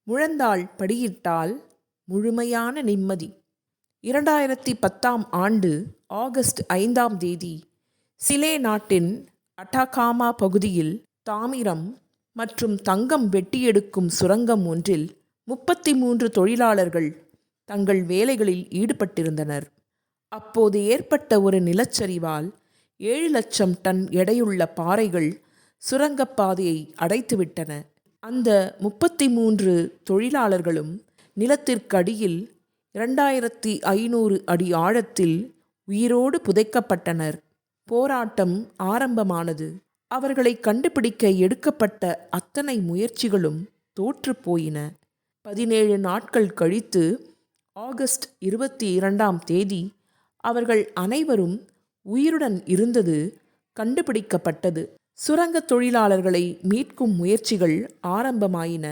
முழந்தாள் படியிட்டால் முழுமையான நிம்மதி. 2010ஆம் ஆண்டு ஆகஸ்ட் 5ஆம் தேதி சிலே நாட்டின் அட்டாகாமா பகுதியில் தாமிரம் மற்றும் தங்கம் வெட்டியெடுக்கும் சுரங்கம் ஒன்றில் 33 தொழிலாளர்கள் தங்கள் வேலைகளில் ஈடுபட்டிருந்தனர். அப்போது ஏற்பட்ட ஒரு நிலச்சரிவால் 7 லட்சம் டன் எடையுள்ள பாறைகள் சுரங்கப்பாதையை அடைத்துவிட்டன. அந்த 33 தொழிலாளர்களும் நிலத்திற்கடியில் 2500 அடி ஆழத்தில் உயிரோடு புதைக்கப்பட்டனர். போராட்டம் ஆரம்பமானது. அவர்களை கண்டுபிடிக்க எடுக்கப்பட்ட அத்தனை முயற்சிகளும் தோற்று போயின. 17 நாட்கள் கழித்து ஆகஸ்ட் 22ஆம் தேதி அவர்கள் அனைவரும் உயிருடன் இருந்தது கண்டுபிடிக்கப்பட்டது. சுரங்கத் தொழிலாளர்களை மீட்கும் முயற்சிகள் ஆரம்பமாயின.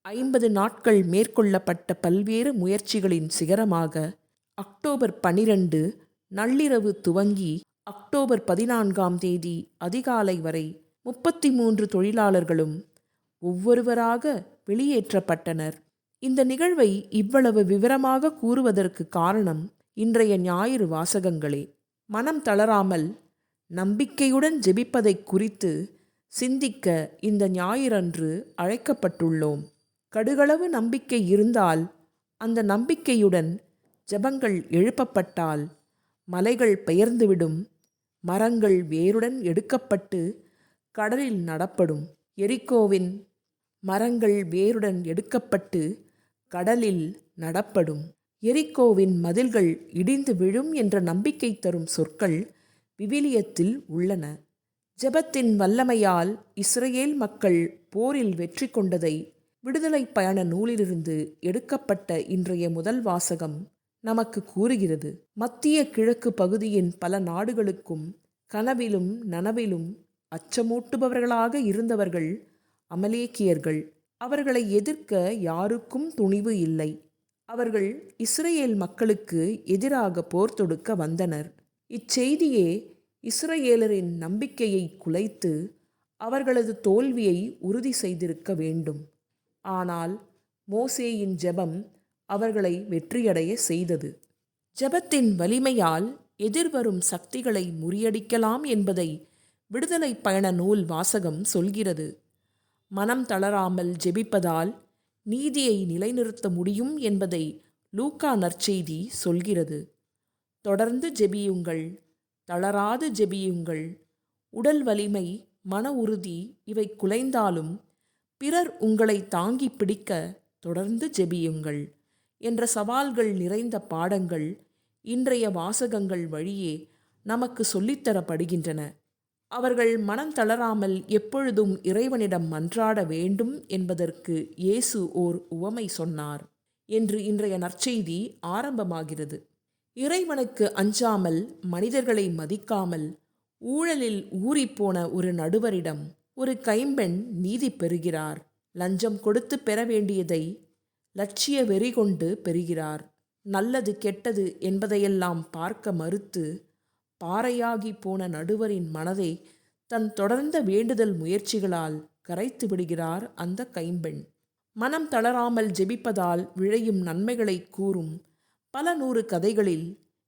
50 நாட்கள் மேற்கொள்ளப்பட்ட பல்வேறு முயற்சிகளின் சிகரமாக அக்டோபர் 12 நள்ளிரவு துவங்கி அக்டோபர் 14ஆம் தேதி அதிகாலை வரை 33 தொழிலாளர்களும் ஒவ்வொருவராக வெளியேற்றப்பட்டனர். இந்த நிகழ்வை இவ்வளவு விவரமாக கூறுவதற்கு காரணம் இன்றைய ஞாயிறு வாசகங்களே. மனம் தளராமல் நம்பிக்கையுடன் ஜெபிப்பதை குறித்து சிந்திக்க இந்த ஞாயிறன்று அழைக்கப்பட்டுள்ளோம். கடுகளவு நம்பிக்கை இருந்தால், அந்த நம்பிக்கையுடன் ஜெபங்கள் எழுப்பப்பட்டால் மலைகள் பெயர்ந்துவிடும், மரங்கள் வேருடன் எடுக்கப்பட்டு கடலில் நடப்படும். எரிகோவின் மரங்கள் வேருடன் எடுக்கப்பட்டு கடலில் நடப்படும். எரிகோவின் மதில்கள் இடிந்து விழும் என்ற நம்பிக்கை தரும் சொற்கள் விவிலியத்தில் உள்ளன. ஜெபத்தின் வல்லமையால் இஸ்ரேல் மக்கள் போரில் வெற்றி கொண்டதை விடுதலை பயண நூலிலிருந்து எடுக்கப்பட்ட இன்றைய முதல் வாசகம் நமக்கு கூறுகிறது. மத்திய கிழக்கு பகுதியின் பல நாடுகளுக்கும் கனவிலும் நனவிலும் அச்சமூட்டுபவர்களாக இருந்தவர்கள் அமலேக்கியர்கள். அவர்களை எதிர்க்க யாருக்கும் துணிவு இல்லை. அவர்கள் இஸ்ரேல் மக்களுக்கு எதிராக போர் தொடுக்க வந்தனர். இச்செய்தியே இஸ்ரேலரின் நம்பிக்கையை குலைத்து அவர்களது தோல்வியை உறுதி செய்திருக்க வேண்டும். ஆனால் மோசேயின் ஜெபம் அவர்களை வெற்றியடைய செய்தது. ஜெபத்தின் வலிமையால் எதிர்வரும் சக்திகளை முறியடிக்கலாம் என்பதை விடுதலை பயண நூல் வாசகம் சொல்கிறது. மனம் தளராமல் ஜெபிப்பதால் நீதியை நிலைநிறுத்த முடியும் என்பதை லூக்கா நற்செய்தி சொல்கிறது. தொடர்ந்து ஜெபியுங்கள், தளராது ஜெபியுங்கள். உடல் வலிமை, மன உறுதி இவை குலைந்தாலும் பிறர் உங்களை தாங்கி பிடிக்க தொடர்ந்து ஜெபியுங்கள் என்ற சவால்கள் நிறைந்த பாடங்கள் இன்றைய வாசகங்கள் வழியே நமக்கு சொல்லித்தரப்படுகின்றன. அவர்கள் மனம் தளராமல் எப்பொழுதும் இறைவனிடம் மன்றாட வேண்டும் என்பதற்கு இயேசு ஓர் உவமை சொன்னார் என்று இன்றைய நற்செய்தி ஆரம்பமாகிறது. இறைவனுக்கு அஞ்சாமல், மனிதர்களை மதிக்காமல், ஊழலில் ஊறிப்போன ஒரு நடுவரிடம் ஒரு கைம்பெண் நீதி பெறுகிறார். லஞ்சம் கொடுத்து பெற வேண்டியதை லட்சிய வெறி கொண்டு பெறுகிறார். நல்லது கெட்டது என்பதையெல்லாம் பார்க்க மறுத்து பாறையாகி போன நடுவரின் மனதை தன் தொடர்ந்த வேண்டுதல் முயற்சிகளால் கரைத்து விடுகிறார் அந்த கைம்பெண். மனம் தளராமல் ஜெபிப்பதால் விளையும் நன்மைகளை கூறும் பல 100 கதைகளில்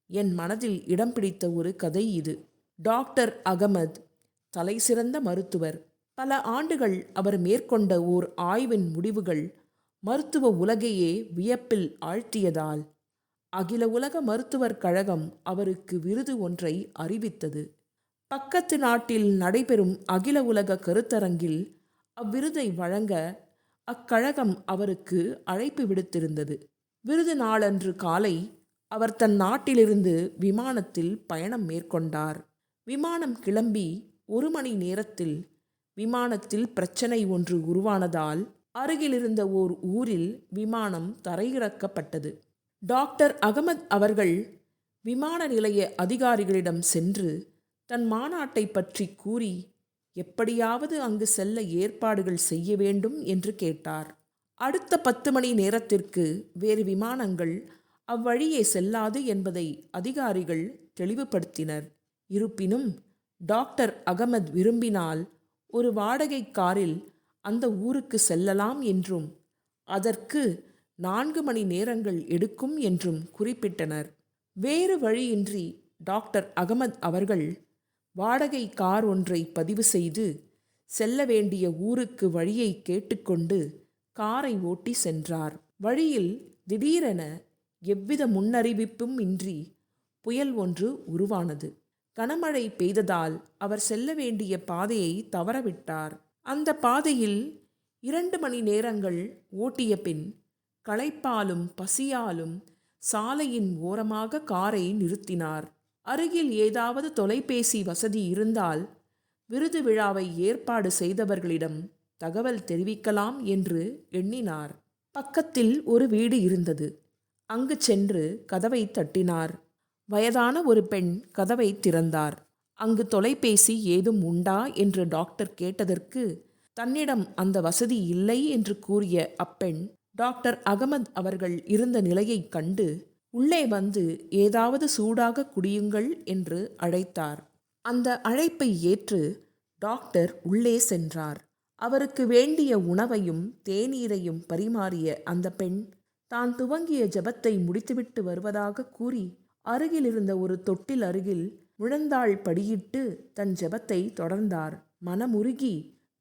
என் மனதில் இடம் பிடித்த ஒரு கதை இது. டாக்டர் அகமது தலைசிறந்த மருத்துவர். பல ஆண்டுகள் அவர் மேற்கொண்ட ஓர் ஆய்வின் முடிவுகள் மருத்துவ உலகையே வியப்பில் ஆழ்த்தியதால் அகில உலக மருத்துவர் கழகம் அவருக்கு விருது ஒன்றை அறிவித்தது. பக்கத்து நாட்டில் நடைபெறும் அகில உலக கருத்தரங்கில் அவ்விருதை வழங்க அக்கழகம் அவருக்கு அழைப்பு விடுத்திருந்தது. விருது நாளன்று காலை அவர் தன் நாட்டிலிருந்து விமானத்தில் பயணம் மேற்கொண்டார். விமானம் கிளம்பி 1 மணி நேரத்தில் விமானத்தில் பிரச்சனை ஒன்று உருவானதால் அருகிலிருந்த ஓர் ஊரில் விமானம் தரையிறக்கப்பட்டது. டாக்டர் அகமது அவர்கள் விமான நிலைய அதிகாரிகளிடம் சென்று தன் மாநாட்டை பற்றி கூறி எப்படியாவது அங்கு செல்ல ஏற்பாடுகள் செய்ய வேண்டும் என்று கேட்டார். அடுத்த 10 மணி நேரத்திற்கு வேறு விமானங்கள் அவ்வழியே செல்லாது என்பதை அதிகாரிகள் தெளிவுபடுத்தினர். இருப்பினும் டாக்டர் அகமது விரும்பினால் ஒரு வாடகை காரில் அந்த ஊருக்கு செல்லலாம் என்றும் அதற்கு 4 மணி நேரங்கள் எடுக்கும் என்றும் குறிப்பிட்டனர். வேறு வழியின்றி டாக்டர் அகமது அவர்கள் வாடகை கார் ஒன்றை பதிவு செய்து செல்ல வேண்டிய ஊருக்கு வழியை கேட்டுக்கொண்டு காரை ஓட்டி சென்றார். வழியில் திடீரென எவ்வித முன்னறிவிப்பும் இன்றி புயல் ஒன்று உருவானது. கனமழை பெய்ததால் அவர் செல்ல வேண்டிய பாதையை தவறவிட்டார். அந்த பாதையில் 2 மணி நேரங்கள் ஓட்டிய பின் களைப்பாலும் பசியாலும் சாலையின் ஓரமாக காரை நிறுத்தினார். அருகில் ஏதாவது தொலைபேசி வசதி இருந்தால் விருது விழாவை ஏற்பாடு செய்தவர்களிடம் தகவல் தெரிவிக்கலாம் என்று எண்ணினார். பக்கத்தில் ஒரு வீடு இருந்தது. அங்கு சென்று கதவை தட்டினார். வயதான ஒரு பெண் கதவை திறந்தார். அங்கு தொலைபேசி ஏதும் உண்டா என்று டாக்டர் கேட்டதற்கு தன்னிடம் அந்த வசதி இல்லை என்று கூறிய அப்பெண் டாக்டர் அகமது அவர்கள் இருந்த நிலையைக் கண்டு உள்ளே வந்து ஏதாவது சூடாக குடியுங்கள் என்று அழைத்தார். அந்த அழைப்பை ஏற்று டாக்டர் உள்ளே சென்றார். அவருக்கு வேண்டிய உணவையும் தேநீரையும் பரிமாறிய அந்த பெண் தான் துவங்கிய ஜெபத்தை முடித்துவிட்டு வருவதாக கூறி அருகிலிருந்த ஒரு தொட்டில் அருகில் முழந்தாள் படியிட்டு தன் ஜெபத்தை தொடர்ந்தார். மனமுருகி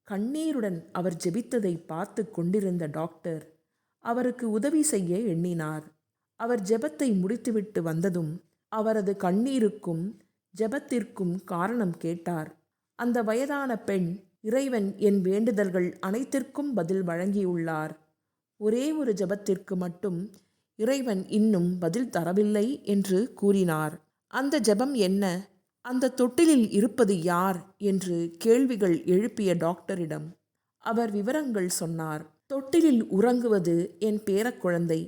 கண்ணீருடன் அவர் ஜெபித்ததை பார்த்து கொண்டிருந்த டாக்டர் அவருக்கு உதவி செய்ய எண்ணினார். அவர் ஜெபத்தை முடித்துவிட்டு வந்ததும் அவரது கண்ணீருக்கும் ஜெபத்திற்கும் காரணம் கேட்டார். அந்த வயதான பெண், இறைவன் என் வேண்டுதல்கள் அனைத்திற்கும் பதில் வழங்கியுள்ளார். ஒரே ஒரு ஜெபத்திற்கு மட்டும் இறைவன் இன்னும் பதில் தரவில்லை என்று கூறினார். அந்த ஜெபம் என்ன? அந்த தொட்டிலில் இருப்பது யார் என்று கேள்விகள் எழுப்பிய டாக்டரிடம் அவர் விவரங்கள் சொன்னார். தொட்டிலில் உறங்குவது என் பேரக்குழந்தை.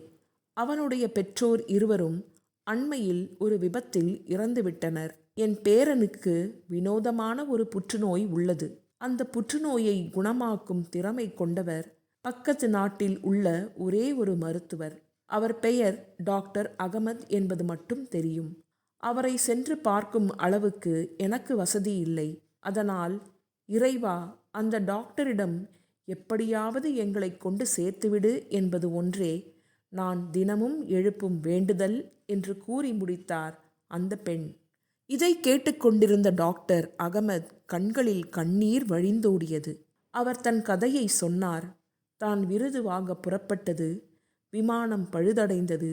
அவனுடைய பெற்றோர் இருவரும் அண்மையில் ஒரு விபத்தில் இறந்துவிட்டனர். என் பேரனுக்கு வினோதமான ஒரு புற்றுநோய் உள்ளது. அந்த புற்றுநோயை குணமாக்கும் திறமை கொண்டவர் பக்கத்து நாட்டில் உள்ள ஒரே ஒரு மருத்துவர். அவர் பெயர் டாக்டர் அகமது என்பது மட்டும் தெரியும். அவரை சென்று பார்க்கும் அளவுக்கு எனக்கு வசதி இல்லை. அதனால் இறைவா, அந்த டாக்டரிடம் எப்படியாவது எங்களை கொண்டு சேர்த்துவிடு என்பது ஒன்றே நான் தினமும் எழுப்பும் வேண்டுதல் என்று கூறி முடித்தார் அந்த பெண். இதை கேட்டுக்கொண்டிருந்த டாக்டர் அகமது கண்களில் கண்ணீர் வழிந்தோடியது. அவர் தன் கதையை சொன்னார். தான் விருது வாங்க புறப்பட்டது, விமானம் பழுதடைந்தது,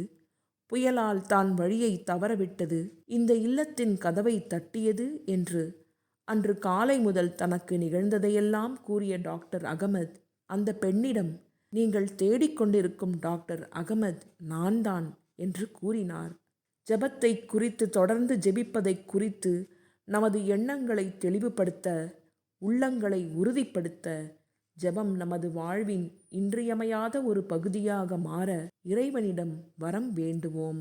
புயலால் தான் வழியை தவறவிட்டது, இந்த இல்லத்தின் கதவை தட்டியது என்று அன்று காலை முதல் தனக்கு நிகழ்ந்ததையெல்லாம் கூறிய டாக்டர் அகமது அந்த பெண்ணிடம், நீங்கள் தேடிக்கொண்டிருக்கும் டாக்டர் அகமது நான்தான் என்று கூறினார். ஜெபத்தை குறித்து தொடர்ந்து ஜெபிப்பதை குறித்து நமது எண்ணங்களை தெளிவுபடுத்த, உள்ளங்களை உறுதிப்படுத்த, ஜெபம் நமது வாழ்வின் இன்றியமையாத ஒரு பகுதியாக மாற இறைவனிடம் வரம் வேண்டுவோம்.